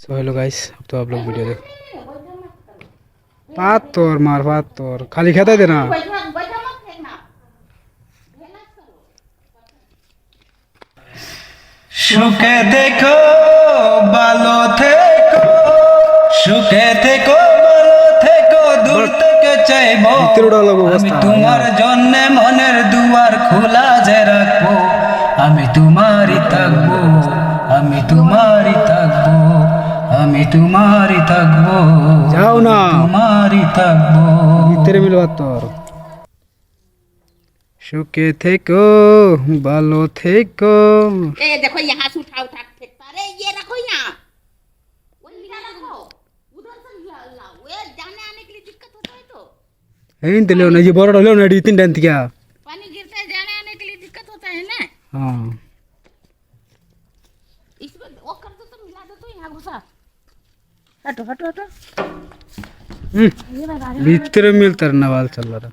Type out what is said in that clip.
So hello guys, अब तो आप लोग वीडियो देखो। पातोर मार पातोर खाली खाता देना। সুখে দেখো ভালো থেকো, সুখে থেকো ভালো থেকো, দূর থেকে চাইবো আমি তোমার জন্য মনের দুয়ার খোলা যে রাখবো। আমি তোমারই থাকবো, আমি তোমারই থাকবো, আমি তোমারই থাকবো, যাও না তোমারই থাকবো। ভিতরে মিল পাতোর। সুখে থেকো ভালো থেকো। ये देखो यहाँ से उठा उठा के फेंकता। अरे ये रखो यहाँ, वो लिखा रखो, उधर से लाओ। ये जाने आने के लिए दिक्कत होता है तो এই দিলেও না, যে বড়টা হলেও না, তিন টান থেকে। पानी गिरता है, जाने आने के लिए दिक्कत होता है ना। হ্যাঁ इसमें वो कर दो तो मिला दो तो यहाँ घुसा। हटो हटो हटो। ভিতরে মিলতার না বাল চাল্লারা।